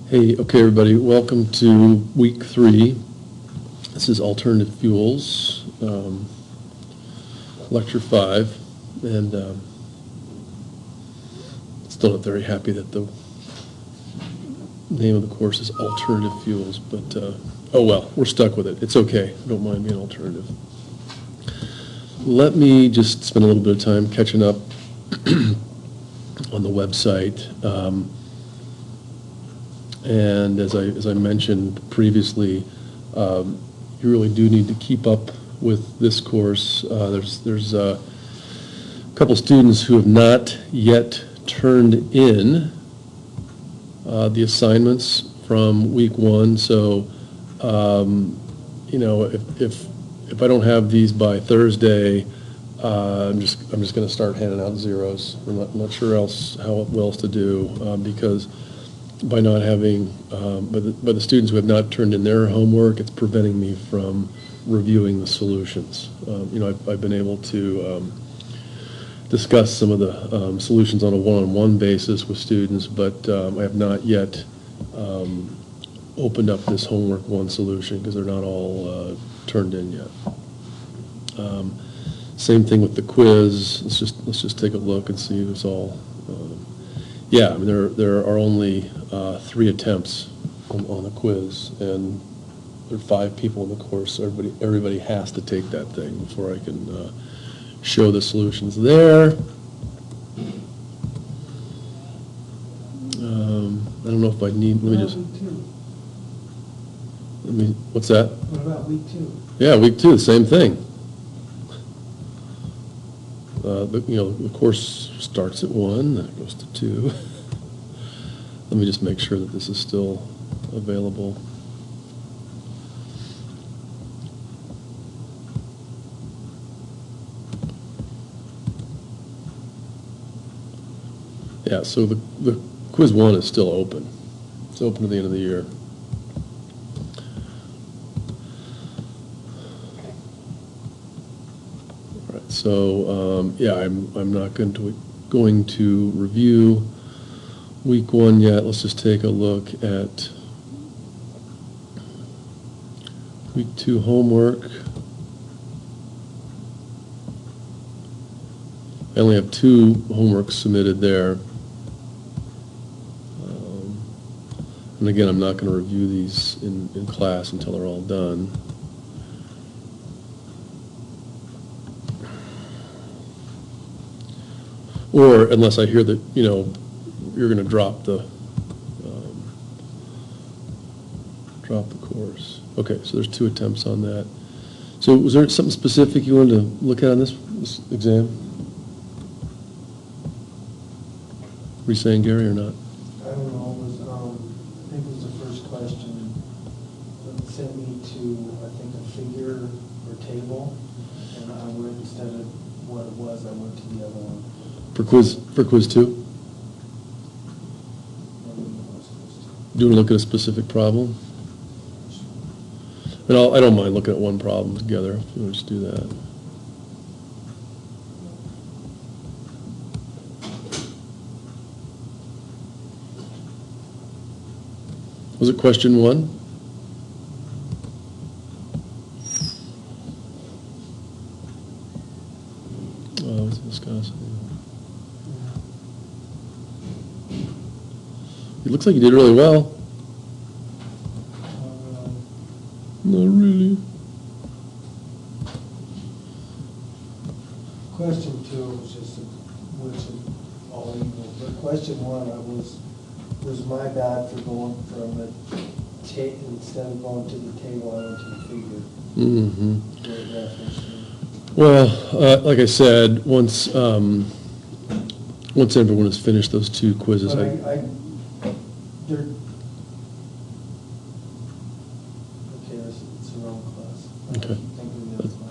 Hey, okay, everybody, welcome to week 3. This is Alternative Fuels, lecture 5, and still not very happy that the name of the course is Alternative Fuels, but oh well, we're stuck with it. It's okay, I don't mind being alternative. Let me just spend a little bit of time catching up on the website. And as I mentioned previously, you really do need to keep up with this course. There's a couple students who have not yet turned in the assignments from week 1. So, you know, if I don't have these by Thursday, I'm just going to start handing out zeros. I'm not sure what else to do because by not having, by the students who have not turned in their homework, it's preventing me from reviewing the solutions. You know, I've been able to discuss some of the solutions on a one-on-one basis with students, but I have not yet opened up this homework 1 solution because they're not all turned in yet. Same thing with the quiz. Let's just take a look and see if it's all. Yeah, I mean there are only 3 attempts on the quiz, and there are 5 people in the course. So everybody has to take that thing before I can show the solutions there. I don't know if I need. Let me just. What's that? What about week 2? Yeah, week 2, the same thing. The course starts at 1, then it goes to 2. Let me just make sure that this is still available. Yeah, so the quiz 1 is still open. It's open to the end of the year. So yeah, I'm not going to review week 1 yet. Let's just take a look at week 2 homework. I only have 2 homeworks submitted there. And again, I'm not going to review these in class until they're all done. Or unless I hear that, you know, you're going to drop the course. Okay, so there's 2 attempts on that. So was there something specific you wanted to look at on this exam? Were you saying, Gary, or not? I don't know. I think it was the first question that sent me to, I think, a figure or table, and I went, instead of what it was, I went to the other one. For quiz 2? Do you want to look at a specific problem? And I don't mind looking at one problem together. If you want to just do that. Was it question 1? Oh, it's viscosity. It looks like you did really well. Not really. Question 2 was just all equal. But question 1, was my bad for going from instead of going to the table, I went to the figure. Mm-hmm. Well, like I said, once everyone has finished those 2 quizzes, okay, it's the wrong class. Okay,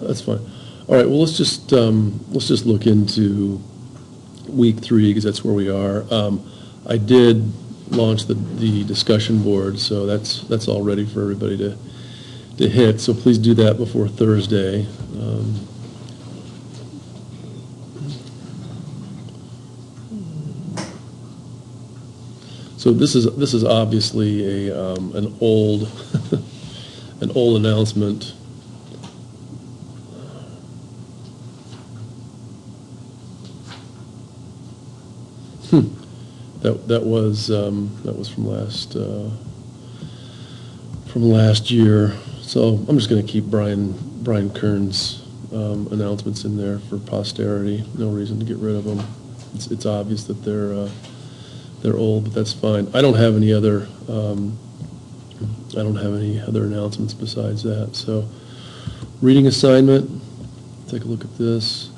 that's fine. All right, well, let's just look into week 3 because that's where we are. I did launch the discussion board, so that's all ready for everybody to hit. So please do that before Thursday. So this is obviously an old an old announcement. That was from last year. So I'm just going to keep Brian Kern's announcements in there for posterity. No reason to get rid of them. It's obvious that they're old, but that's fine. I don't have any other announcements besides that. So reading assignment. Take a look at this.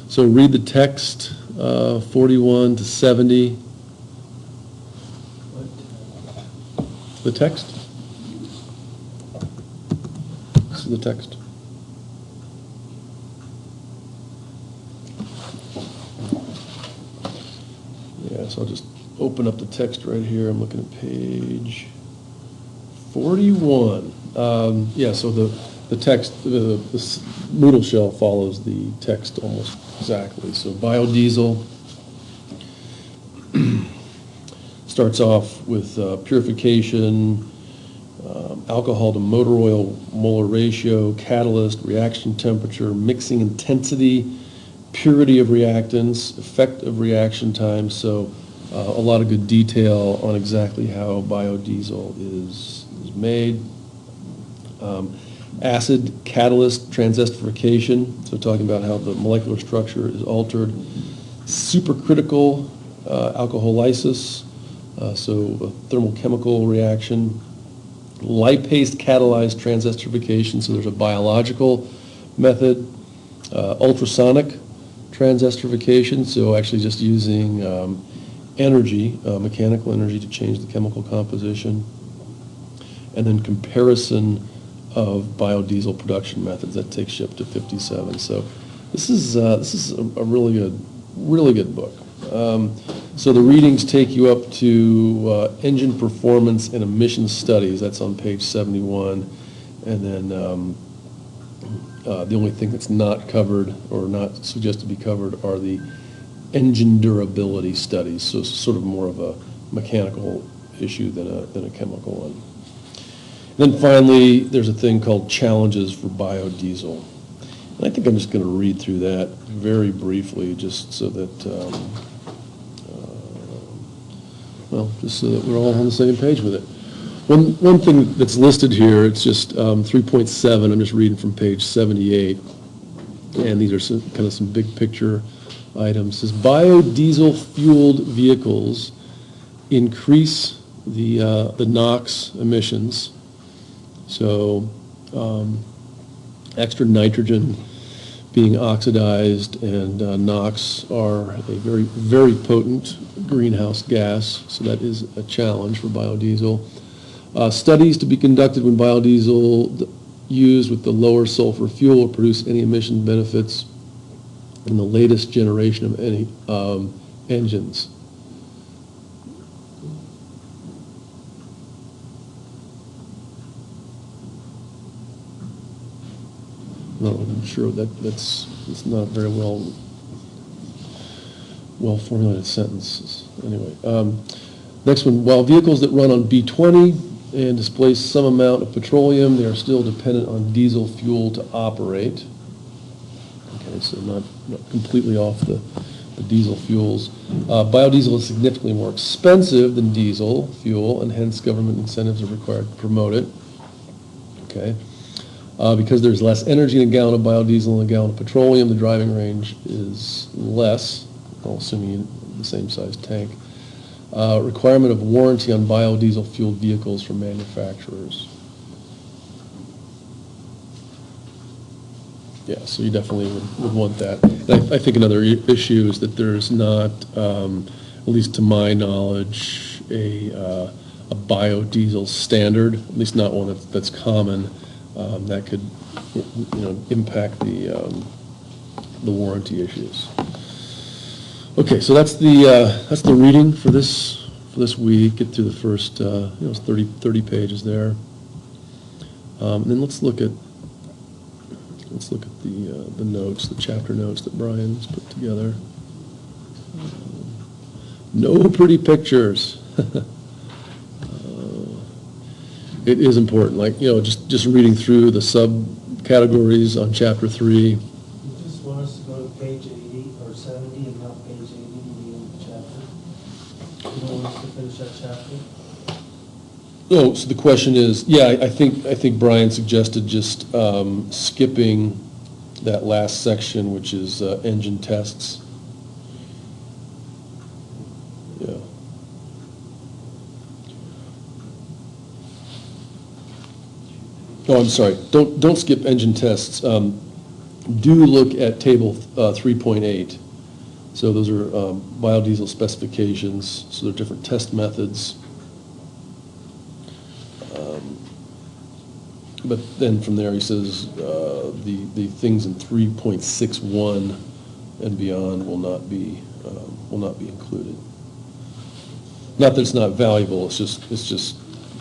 So read the text 41 to 70. The text? This is the text. Yeah, so I'll just open up the text right here. I'm looking at page 41. Yeah, so the text, the Moodle shell follows the text almost exactly. So biodiesel starts off with purification, alcohol to motor oil molar ratio, catalyst, reaction temperature, mixing intensity, purity of reactants, effect of reaction time. So a lot of good detail on exactly how biodiesel is made. Acid catalyst transesterification, so talking about how the molecular structure is altered. Supercritical alcoholysis, so a thermochemical reaction. Lipase catalyzed transesterification, so there's a biological method. Ultrasonic transesterification, so actually just using energy, mechanical energy to change the chemical composition. And then comparison of biodiesel production methods. That takes you up to 57. So this is a really good book. So the readings take you up to engine performance and emissions studies. That's on page 71. And then the only thing that's not covered or not suggested to be covered are the engine durability studies. So it's sort of more of a mechanical issue than a chemical one. Then finally, there's a thing called challenges for biodiesel. And I think I'm just going to read through that very briefly, just so that, just so that we're all on the same page with it. One thing that's listed here, it's just 3.7. I'm just reading from page 78, and these are some big picture items. It says biodiesel fueled vehicles increase the NOx emissions. So extra nitrogen being oxidized and NOx are a very, very potent greenhouse gas, so that is a challenge for biodiesel. Studies to be conducted when biodiesel used with the lower sulfur fuel will produce any emission benefits in the latest generation of any engines. No, I'm sure it's not a very well formulated sentence. Anyway, next one. While vehicles that run on B20 and displace some amount of petroleum, they are still dependent on diesel fuel to operate. Okay, so not completely off the diesel fuels. Biodiesel is significantly more expensive than diesel fuel, and hence government incentives are required to promote it. Okay. Because there's less energy in a gallon of biodiesel than a gallon of petroleum, the driving range is less, well, assuming the same size tank. Requirement of warranty on biodiesel fueled vehicles from manufacturers. Yeah, so you definitely would want that. And I think another issue is that there's not, at least to my knowledge, a biodiesel standard, at least not one that's common. That could, impact the warranty issues. Okay, so that's the reading for this week. Get through the first, 30 pages there. And then let's look at the notes, the chapter notes that Brian's put together. No pretty pictures. it is important, like, just reading through the subcategories on chapter 3. You just want us to go to page 80 or 70 and not page 80 and be in the chapter? You don't want us to finish that chapter? Oh, so the question is, yeah, I think Brian suggested just skipping that last section, which is engine tests. Yeah. Oh, I'm sorry. Don't skip engine tests. Do look at table 3.8. So those are biodiesel specifications. So there are different test methods. But then from there, he says the things in 3.61 and beyond will not be included. Not that it's not valuable. It's just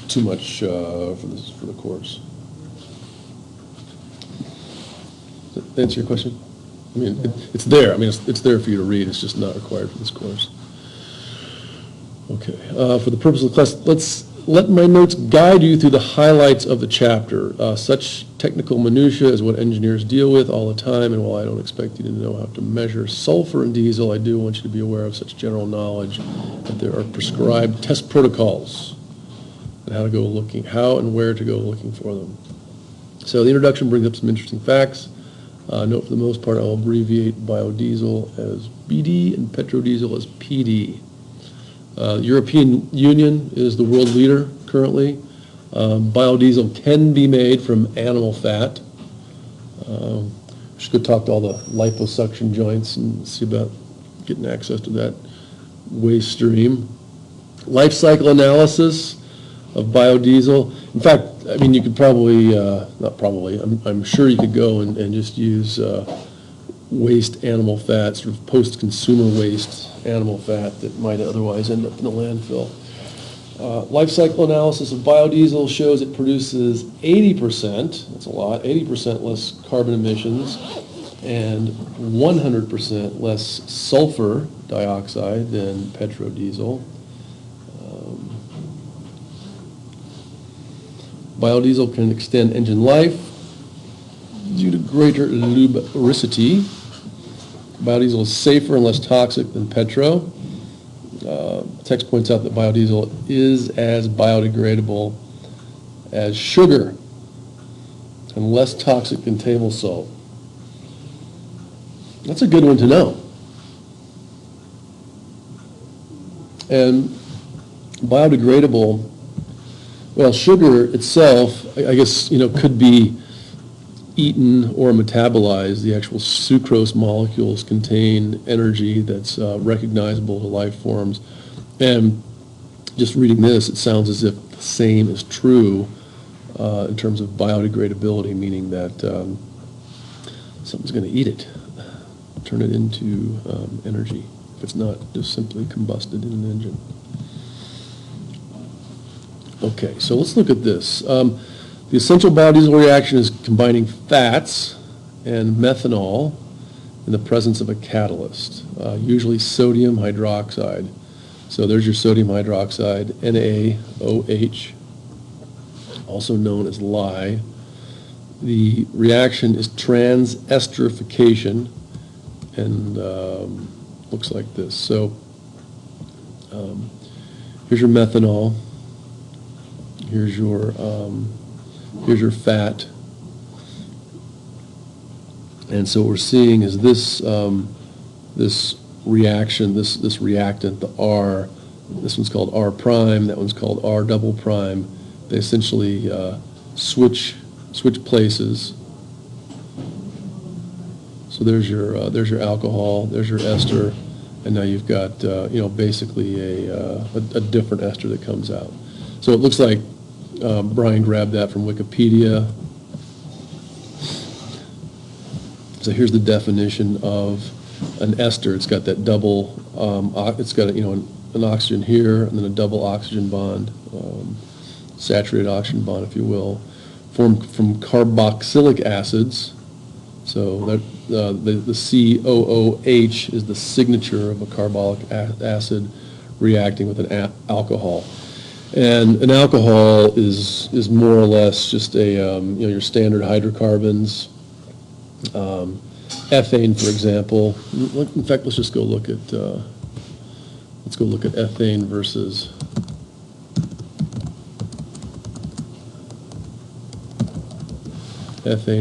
too much for the course. Does that answer your question? I mean, it's there. I mean, it's there for you to read. It's just not required for this course. Okay. For the purpose of the class, let's let my notes guide you through the highlights of the chapter. Such technical minutia is what engineers deal with all the time, and while I don't expect you to know how to measure sulfur in diesel, I do want you to be aware of such general knowledge that there are prescribed test protocols and how and where to go looking for them. So the introduction brings up some interesting facts. Note for the most part, I'll abbreviate biodiesel as BD and petrodiesel as PD. European Union is the world leader currently. Biodiesel can be made from animal fat. Should go talk to all the liposuction joints and see about getting access to that waste stream. Life cycle analysis of biodiesel. In fact, I mean, you could probably, not probably, I'm sure you could go and just use waste animal fat, sort of post-consumer waste animal fat that might otherwise end up in the landfill. Life cycle analysis of biodiesel shows it produces 80%, that's a lot, 80% less carbon emissions and 100% less sulfur dioxide than petrodiesel. Biodiesel can extend engine life due to greater lubricity. Biodiesel is safer and less toxic than petro. Text points out that biodiesel is as biodegradable as sugar and less toxic than table salt. That's a good one to know. And biodegradable, well, sugar itself, I guess, could be eaten or metabolized. The actual sucrose molecules contain energy that's recognizable to life forms. And just reading this, it sounds as if the same is true in terms of biodegradability, meaning that something's going to eat it, turn it into energy, if it's not just simply combusted in an engine. Okay, so let's look at this. The essential biodiesel reaction is combining fats and methanol in the presence of a catalyst, usually sodium hydroxide. So there's your sodium hydroxide, NaOH, also known as lye. The reaction is transesterification and looks like this. So here's your methanol. Here's your fat, and so what we're seeing is this this reaction, this reactant, the R. This one's called R prime. That one's called R double prime. They essentially switch places. So there's your alcohol. There's your ester, and now you've got basically a different ester that comes out. So it looks like Brian grabbed that from Wikipedia. So here's the definition of an ester. It's got that double, it's got an oxygen here and then a double oxygen bond, saturated oxygen bond, if you will, formed from carboxylic acids. So that the COOH is the signature of a carbolic acid reacting with an alcohol. And an alcohol is more or less just a, your standard hydrocarbons. Ethane, for example. In fact, let's just go look at, ethane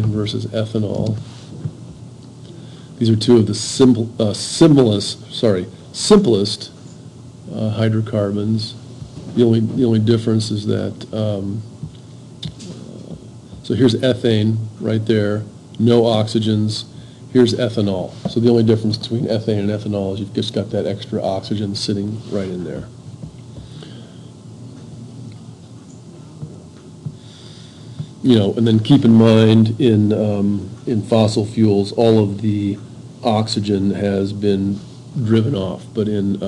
versus ethanol. These are two of the simplest hydrocarbons. The only difference is that, so here's ethane right there, no oxygens. Here's ethanol. So the only difference between ethane and ethanol is you've just got that extra oxygen sitting right in there. And then keep in mind in fossil fuels, all of the oxygen has been driven off, but in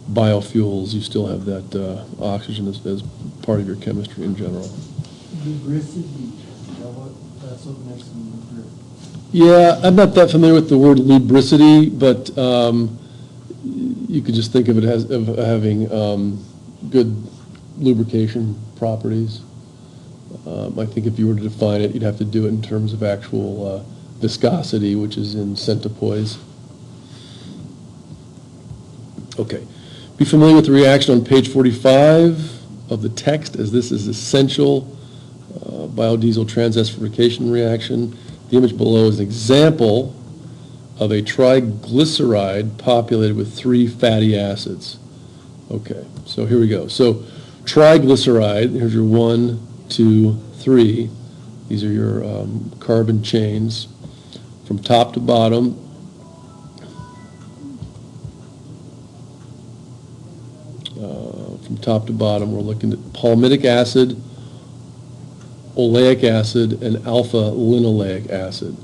biofuels, you still have that oxygen as part of your chemistry in general. Lubricity, that's what makes them lubricant. Yeah, I'm not that familiar with the word lubricity, but you could just think of it as of having good lubrication properties. I think if you were to define it, you'd have to do it in terms of actual viscosity, which is in centipoise. Okay. Be familiar with the reaction on page 45 of the text, as this is essential. Biodiesel transesterification reaction. The image below is an example of a triglyceride populated with 3 fatty acids. Okay, so here we go. So triglyceride, here's your 1, 2, 3. These are your carbon chains. From top to bottom, we're looking at palmitic acid, oleic acid, and alpha-linoleic acid.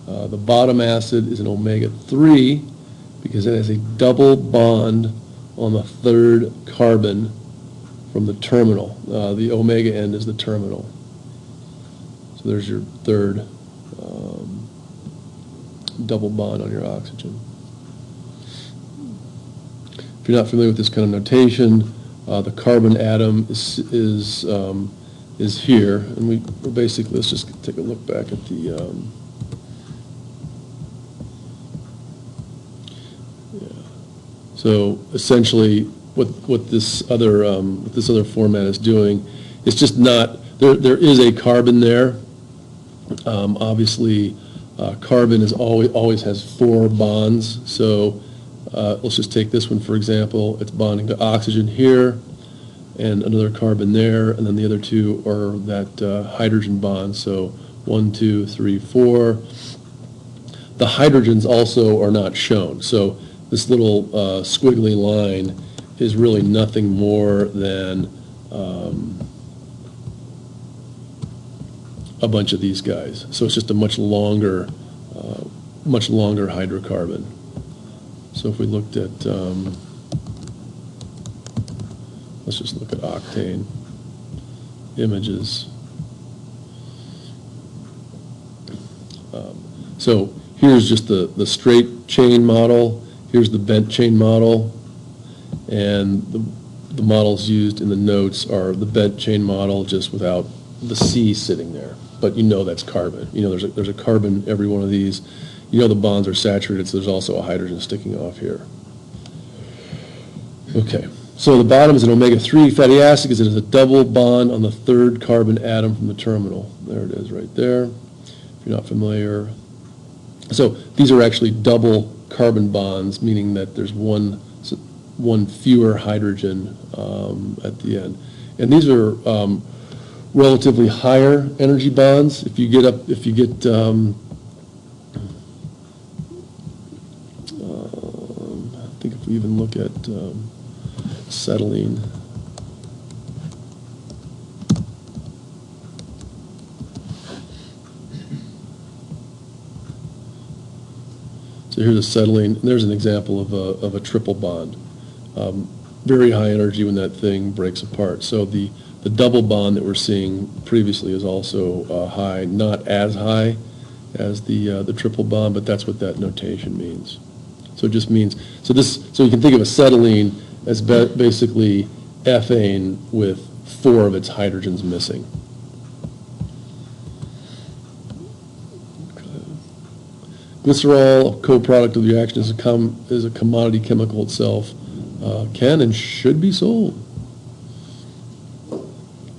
The bottom acid is an omega-3 because it has a double bond on the 3rd carbon from the terminal. The omega end is the terminal. So there's your 3rd double bond on your oxygen. If you're not familiar with this kind of notation, the carbon atom is here, and we're basically, let's just take a look back at the So essentially, what this other format is doing, it's just not there is a carbon there. Obviously, carbon is always has 4 bonds. So let's just take this one for example. It's bonding to oxygen here, and another carbon there, and then the other 2 are that hydrogen bond. So 1, 2, 3, 4. The hydrogens also are not shown. So this little squiggly line is really nothing more than a bunch of these guys. So it's just a much longer hydrocarbon. So if we looked at, let's just look at octane images. So here's just the straight chain model. Here's the bent chain model. And the models used in the notes are the bent chain model just without the C sitting there. But that's carbon. There's a carbon in every one of these. The bonds are saturated, so there's also a hydrogen sticking off here. Okay, so the bottom is an omega-3 fatty acid because it has a double bond on the 3rd carbon atom from the terminal. There it is right there, if you're not familiar. So these are actually double carbon bonds, meaning that there's one fewer hydrogen at the end. And these are relatively higher energy bonds. If you get I think if we even look at acetylene. So here's acetylene, and there's an example of a triple bond. Very high energy when that thing breaks apart. So the double bond that we're seeing previously is also high, not as high as the triple bond, but that's what that notation means. So it just means, so you can think of acetylene as basically ethane with 4 of its hydrogens missing. Glycerol, a co-product of the reaction, is a commodity chemical itself. Can and should be sold.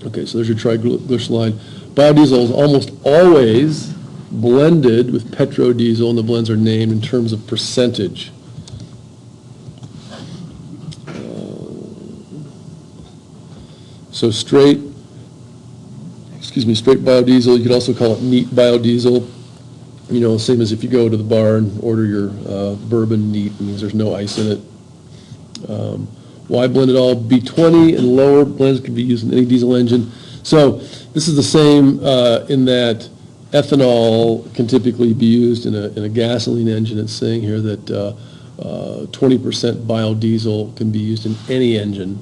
Okay, so there's your triglyceride. Biodiesel is almost always blended with petrodiesel, and the blends are named in terms of percentage. So straight biodiesel, you could also call it neat biodiesel. You know, same as if you go to the bar and order your bourbon neat, it means there's no ice in it. Why blend it all? B20 and lower blends can be used in any diesel engine. So this is the same in that ethanol can typically be used in a gasoline engine. It's saying here that 20% biodiesel can be used in any engine,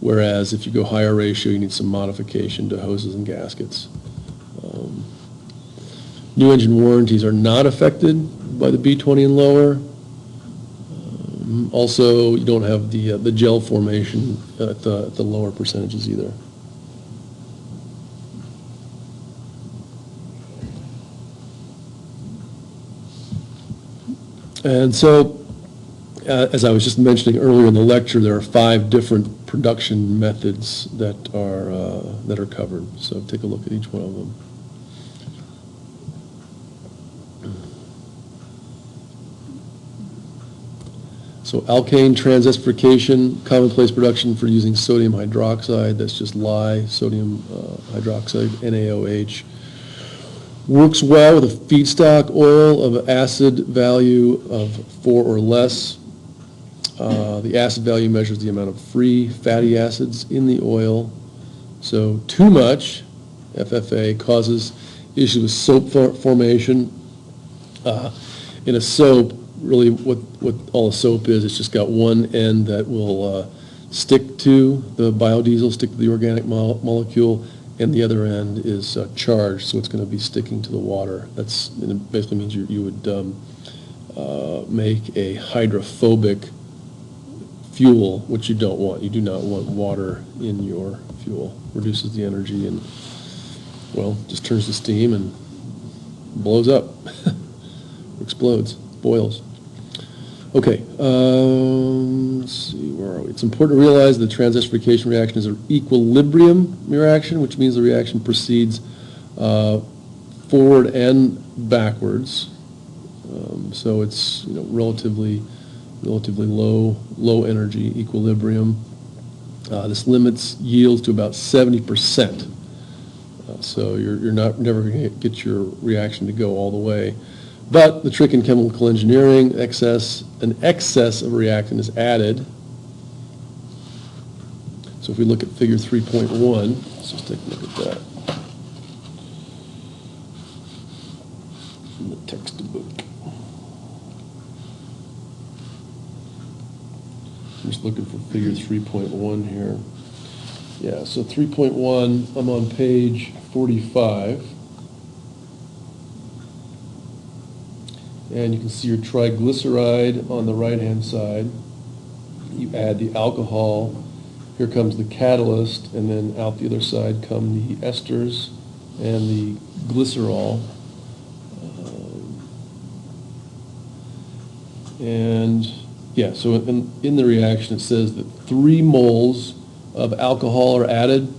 whereas if you go higher ratio, you need some modification to hoses and gaskets. New engine warranties are not affected by the B20 and lower. Also, you don't have the gel formation at the lower percentages either. And so, as I was just mentioning earlier in the lecture, there are 5 different production methods that are covered. So take a look at each one of them. So alkane transesterification, commonplace production for using sodium hydroxide, that's just lye, sodium hydroxide, NaOH. Works well with a feedstock oil of acid value of 4 or less. The acid value measures the amount of free fatty acids in the oil. So too much FFA causes issues with soap formation. In a soap, really what all a soap is, it's just got one end that will stick to the biodiesel, stick to the organic molecule, and the other end is charged, so it's going to be sticking to the water. And it basically means you would make a hydrophobic fuel, which you don't want. You do not want water in your fuel. Reduces the energy and, well, just turns to steam and blows up, explodes, boils. Okay, let's see, where are we? It's important to realize the transesterification reaction is an equilibrium reaction, which means the reaction proceeds forward and backwards. So it's relatively low energy equilibrium. This limits yields to about 70%. So you're never going to get your reaction to go all the way. But the trick in chemical engineering, an excess of reactant is added. So if we look at figure 3.1, let's just take a look at that in the textbook. I'm just looking for figure 3.1 here. Yeah, so 3.1, I'm on page 45. And you can see your triglyceride on the right-hand side. You add the alcohol. Here comes the catalyst, and then out the other side come the esters and the glycerol. And yeah, so in the reaction it says that 3 moles of alcohol are added.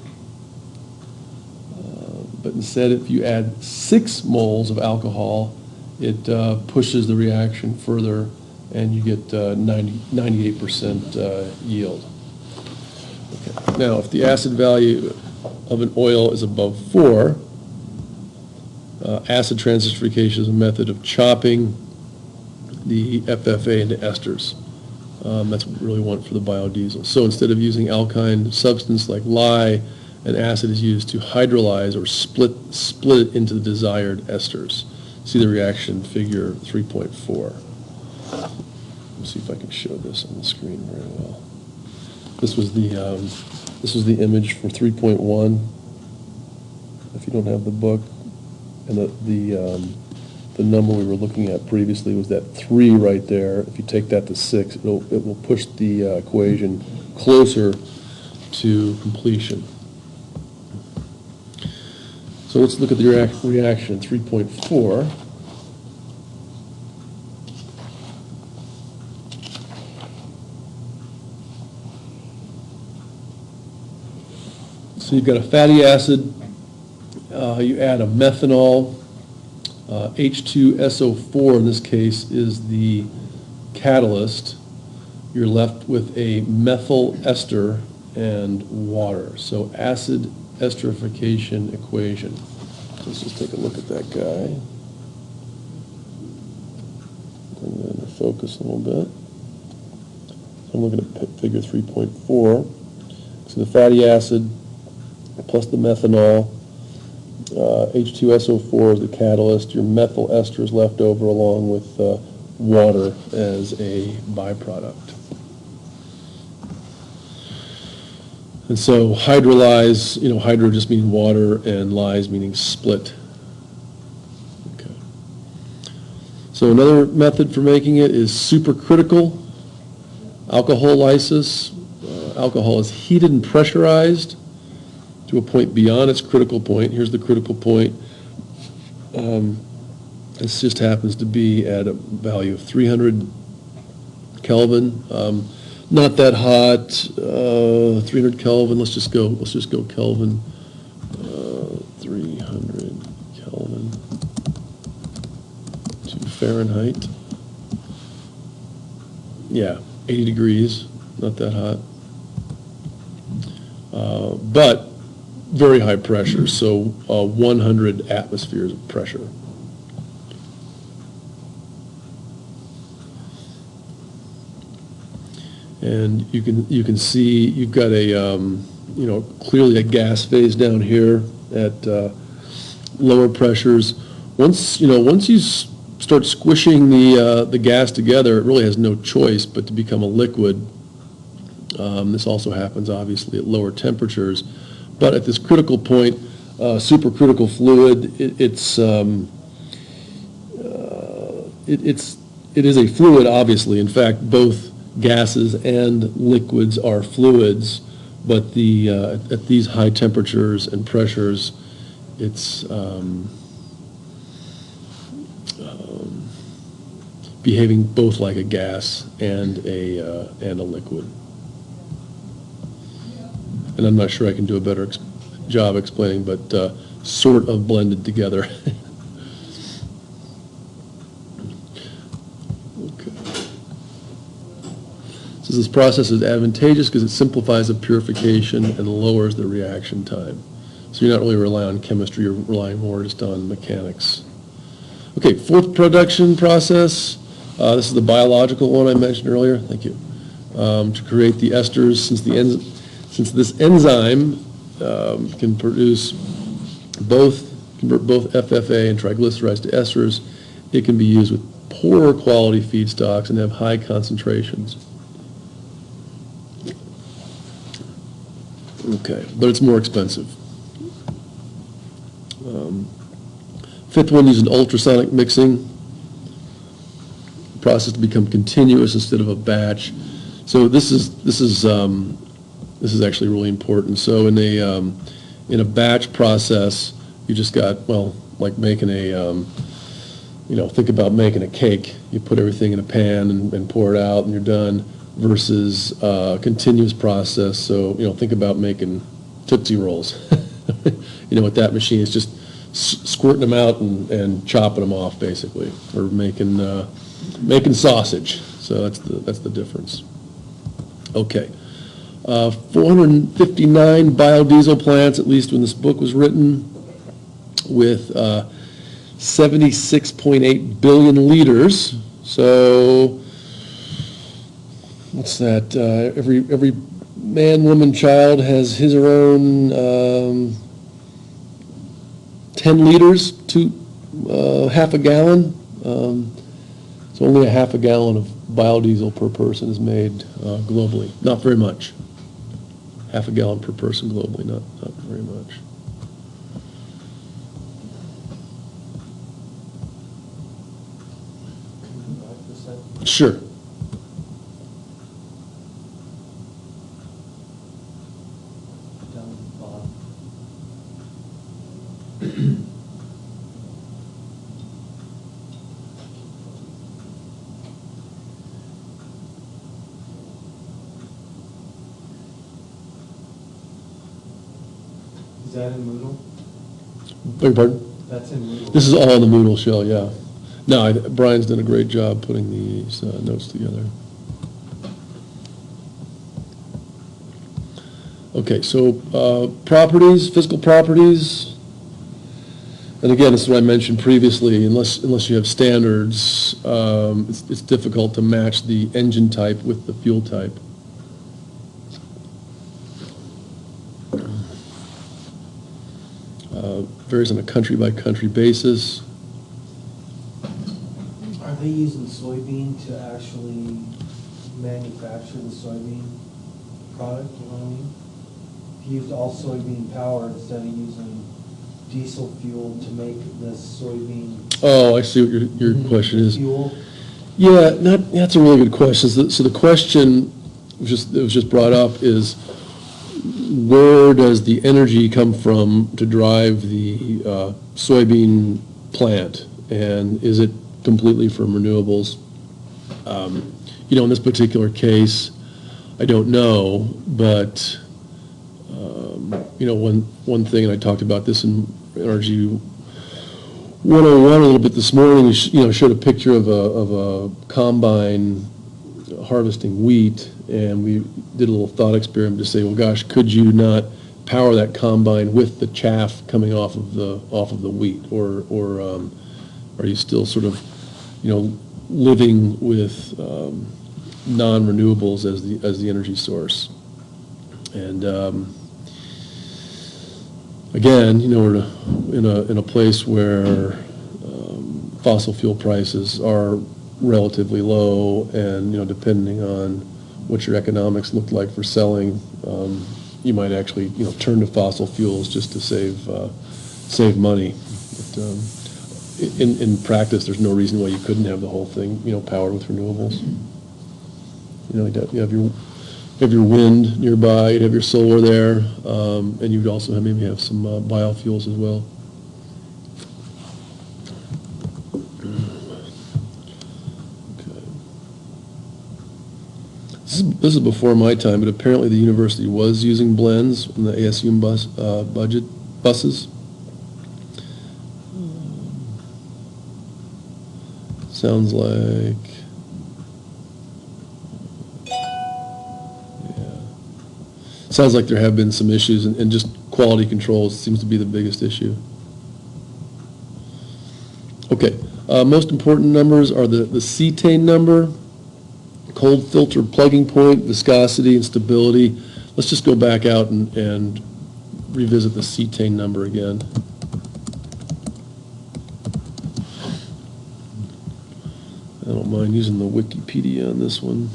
But instead, if you add 6 moles of alcohol, it pushes the reaction further, and you get 98% yield. Okay. Now, if the acid value of an oil is above 4, acid transesterification is a method of chopping the FFA into esters. That's what we really want for the biodiesel. So instead of using alkyne substance like lye, an acid is used to hydrolyze or split it into the desired esters. See the reaction figure 3.4. Let's see if I can show this on the screen very well. This was the image for 3.1. If you don't have the book, and the number we were looking at previously was that 3 right there. If you take that to 6, it will push the equation closer to completion. So let's look at the reaction 3.4. So you've got a fatty acid, you add a methanol, H2SO4 in this case is the catalyst. You're left with a methyl ester and water. So acid esterification equation. Let's just take a look at that guy. Bring that into focus a little bit. So I'm looking at figure 3.4. So the fatty acid plus the methanol, H2SO4 is the catalyst. Your methyl ester is left over along with water as a byproduct. And so hydrolyze, hydro just meaning water and lyze meaning split. Okay. So another method for making it is supercritical alcoholysis. Alcohol is heated and pressurized to a point beyond its critical point. Here's the critical point. This just happens to be at a value of 300 Kelvin. Not that hot. 300 Kelvin. Let's just go Kelvin. 300 Kelvin to Fahrenheit. Yeah, 80 degrees. Not that hot. But very high pressure, so 100 atmospheres of pressure. And you can see you've got a clearly a gas phase down here at lower pressures. Once you start squishing the gas together, it really has no choice but to become a liquid. This also happens obviously at lower temperatures, but at this critical point, supercritical fluid, it is a fluid, obviously. In fact, both gases and liquids are fluids, but at these high temperatures and pressures, it's behaving both like a gas and a liquid. And I'm not sure I can do a better job explaining, but sort of blended together. So this process is advantageous because it simplifies the purification and lowers the reaction time. So you're not really relying on chemistry, you're relying more just on mechanics. Okay, fourth production process. This is the biological one I mentioned earlier. Thank you. To create the esters, since this enzyme can convert both FFA and triglycerides to esters, it can be used with poorer quality feedstocks and have high concentrations. Okay, but it's more expensive. Fifth one uses ultrasonic mixing process to become continuous instead of a batch. So this is actually really important. So in a batch process, you just got, like making think about making a cake. You put everything in a pan and pour it out and you're done, versus continuous process. So, think about making Tootsie Rolls. With that machine, it's just squirting them out and chopping them off, basically, or making sausage. So that's the difference. Okay. 459 biodiesel plants, at least when this book was written, with 76.8 billion liters. So what's that? Every man, woman, child has his or her own 10 liters to half a gallon. So only a half a gallon of biodiesel per person is made globally. Not very much. Half a gallon per person globally, not very much. Sure. Bob. Is that in Moodle? Beg your pardon? That's in Moodle. This is all in the Moodle shell, yeah. No, Brian's done a great job putting these notes together. Okay, so properties, physical properties, and again, this is what I mentioned previously, unless you have standards, it's difficult to match the engine type with the fuel type. Varies on a country-by-country basis. Are they using soybean to actually manufacture the soybean product, you know what I mean? If you used all soybean power instead of using diesel fuel to make the soybean Oh, I see what your question is. fuel. Yeah, that's a really good question. So the question that was just brought up is, where does the energy come from to drive the soybean plant? And is it completely from renewables? In this particular case, I don't know, but, one thing, and I talked about this in NRG 101 a little bit this morning, showed a picture of a combine harvesting wheat, and we did a little thought experiment to say, well, gosh, could you not power that combine with the chaff coming off of the wheat, or are you still sort of, living with non-renewables as the energy source? And again, we're in a place where fossil fuel prices are relatively low, and depending on what your economics look like for selling, you might actually turn to fossil fuels just to save money. But, in practice, there's no reason why you couldn't have the whole thing powered with renewables. You have your wind nearby, you'd have your solar there, and you'd also maybe have some biofuels as well. This is before my time, but apparently the university was using blends in the ASU buses. Sounds like, sounds like there have been some issues, and just quality control seems to be the biggest issue. Okay, most important numbers are the cetane number, cold filter plugging point, viscosity, and stability. Let's just go back out and revisit the cetane number again. I don't mind using the Wikipedia on this one.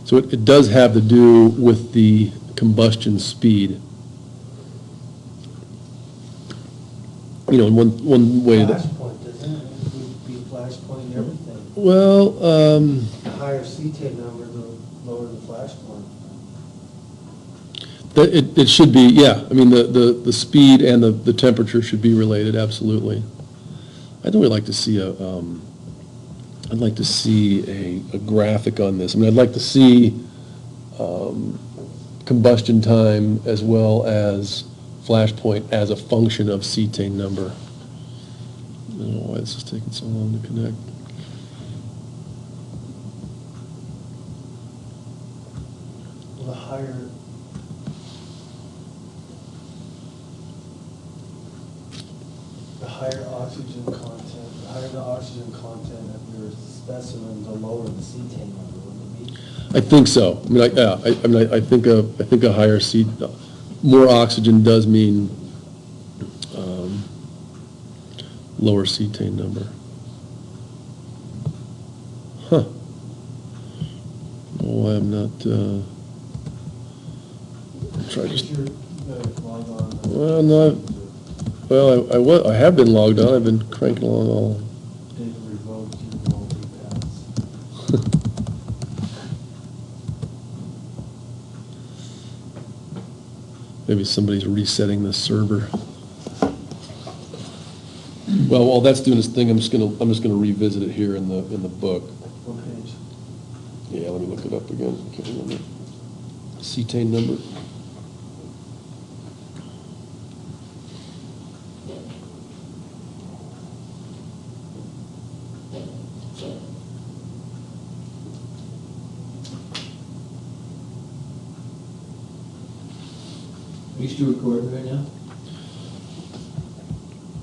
So it does have to do with the combustion speed. In one way that. Flashpoint, doesn't it? It would be flashpoint and everything. Well, The higher cetane number, the lower the flashpoint. it should be, yeah. I mean, the speed and the temperature should be related, absolutely. I'd really like to see a graphic on this. I mean, I'd like to see combustion time as well as flashpoint as a function of cetane number. I don't know why this is taking so long to connect. Well, the higher oxygen content, the higher the oxygen content of your specimen, the lower the cetane number, wouldn't it be? I think so. I mean, I think a higher more oxygen does mean lower cetane number. Huh. Oh, I'm not. Try If just. you're log on. Well, no. Well, I have been logged on. I've been cranking along all. They've revoked your multi-pass. Maybe somebody's resetting the server. Well, while that's doing its thing, I'm just gonna revisit it here in the book. What page? Yeah, let me look it up again. Can't remember. CTAIN number. Are you still recording right now?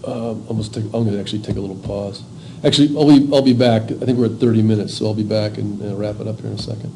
I'm gonna actually take a little pause. Actually, I'll be back. I think we're at 30 minutes, so I'll be back and wrap it up here in a second.